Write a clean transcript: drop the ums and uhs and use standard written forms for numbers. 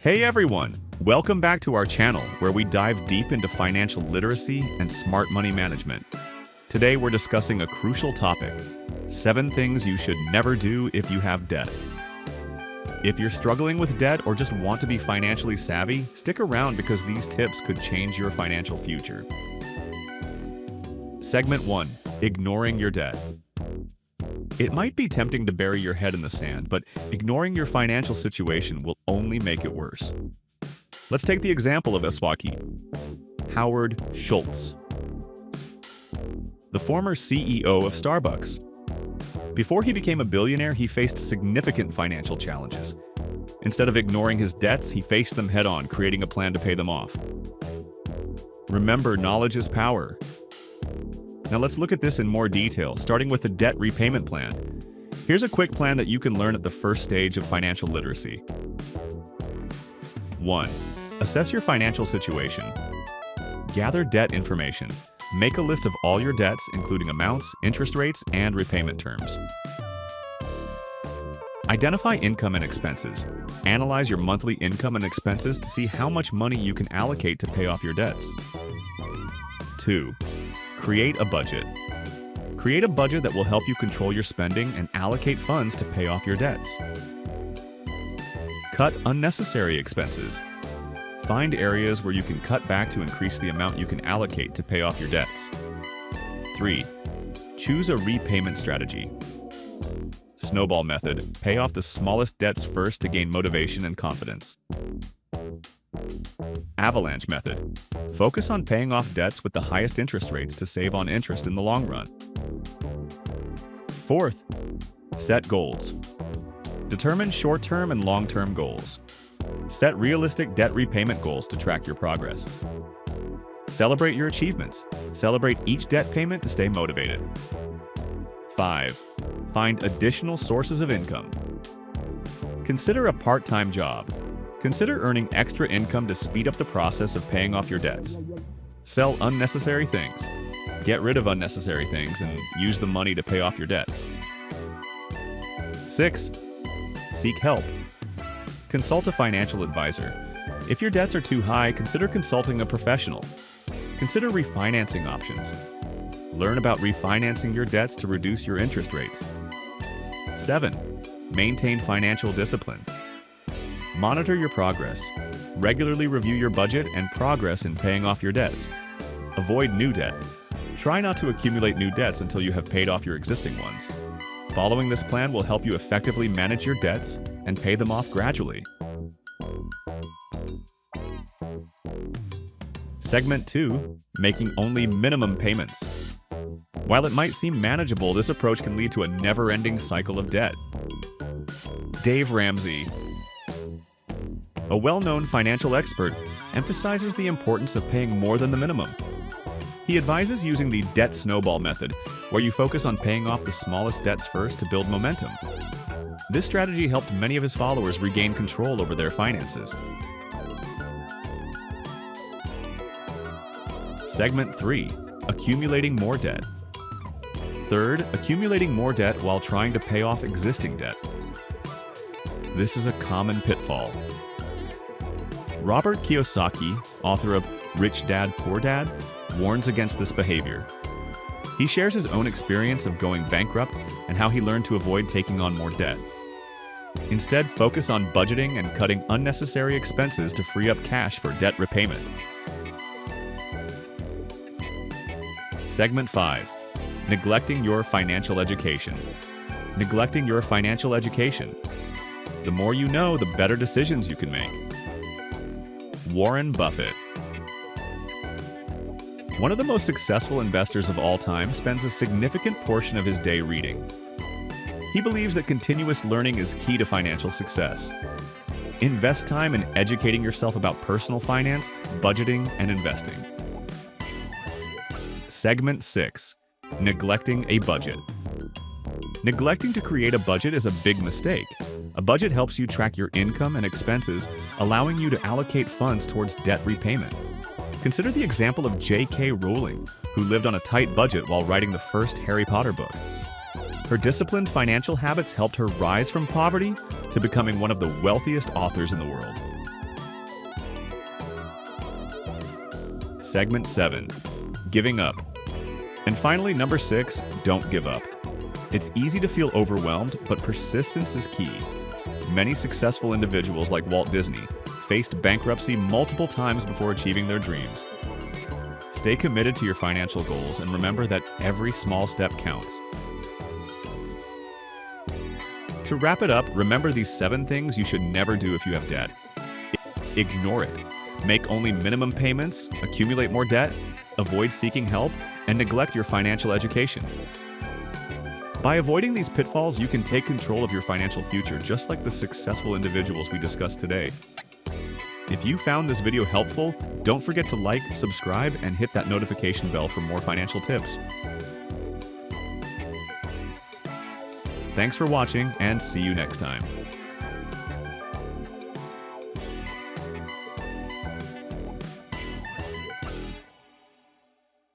Hey everyone! Welcome back to our channel where we dive deep into financial literacy and smart money management. Today we're discussing a crucial topic: 7 things you should never do if you have debt. If you're struggling with debt or just want to be financially savvy, stick around because these tips could change your financial future. Segment 1. Ignoring your debt. It might be tempting to bury your head in the sand, but ignoring your financial situation will only make it worse. Let's take the example of H.Shults, H.Shults, the former CEO of Starbucks. Before he became a billionaire, he faced significant financial challenges. Instead of ignoring his debts, he faced them head-on, creating a plan to pay them off. Remember, knowledge is power. Now let's look at this in more detail, starting with the debt repayment plan. Here's a quick plan that you can learn at the first stage of financial literacy. 1. Assess your financial situation. Gather debt information. Make a list of all your debts, including amounts, interest rates, and repayment terms. Identify income and expenses. Analyze your monthly income and expenses to see how much money you can allocate to pay off your debts. 2. Create a budget. Create a budget that will help you control your spending and allocate funds to pay off your debts. Cut unnecessary expenses. Find areas where you can cut back to increase the amount you can allocate to pay off your debts. 3. Choose a repayment strategy. Snowball method. Pay off the smallest debts first to gain motivation and confidence. Avalanche method. Focus on paying off debts with the highest interest rates to save on interest in the long run. 4th, set goals. Determine short-term and long-term goals. Set realistic debt repayment goals to track your progress. Celebrate your achievements. Celebrate each debt payment to stay motivated. 5. Find additional sources of income. Consider a part-time job. Consider earning extra income to speed up the process of paying off your debts. Sell unnecessary things. Get rid of unnecessary things and use the money to pay off your debts. 6. Seek help. Consult a financial advisor. If your debts are too high, consider consulting a professional. Consider refinancing options. Learn about refinancing your debts to reduce your interest rates. 7. Maintain financial discipline. Monitor your progress. Regularly review your budget and progress in paying off your debts. Avoid new debt. Try not to accumulate new debts until you have paid off your existing ones. Following this plan will help you effectively manage your debts and pay them off gradually. Segment 2. Making only minimum payments. While it might seem manageable, this approach can lead to a never-ending cycle of debt. D.Ramsye, a well-known financial expert, emphasizes the importance of paying more than the minimum. He advises using the debt snowball method, where you focus on paying off the smallest debts first to build momentum. This strategy helped many of his followers regain control over their finances. Segment 3. Accumulating more debt. Third, accumulating more debt while trying to pay off existing debt. This is a common pitfall. R.Kiyosaki, author of Rich Dad, Poor Dad, warns against this behavior. He shares his own experience of going bankrupt and how he learned to avoid taking on more debt. Instead, focus on budgeting and cutting unnecessary expenses to free up cash for debt repayment. Segment 5. Neglecting your financial education. Neglecting your financial education. The more you know, the better decisions you can make. Warren Buffett, one of the most successful investors of all time, spends a significant portion of his day reading. He believes that continuous learning is key to financial success. Invest time in educating yourself about personal finance, budgeting, and investing. Segment 6. Neglecting a budget. Neglecting to create a budget is a big mistake. A budget helps you track your income and expenses, allowing you to allocate funds towards debt repayment. Consider the example of J.K. Rowling, who lived on a tight budget while writing the first Harry Potter book. Her disciplined financial habits helped her rise from poverty to becoming one of the wealthiest authors in the world. Segment 7, giving up. And finally, number 6, don't give up. It's easy to feel overwhelmed, but persistence is key. Many successful individuals like Walt Disney faced bankruptcy multiple times before achieving their dreams. Stay committed to your financial goals and remember that every small step counts. To wrap it up, remember these 7 things you should never do if you have debt. Ignore it. Make only minimum payments, accumulate more debt, avoid seeking help, and neglect your financial education. By avoiding these pitfalls, you can take control of your financial future, just like the successful individuals we discussed today. If you found this video helpful, don't forget to like, subscribe, and hit that notification bell for more financial tips. Thanks for watching, and see you next time.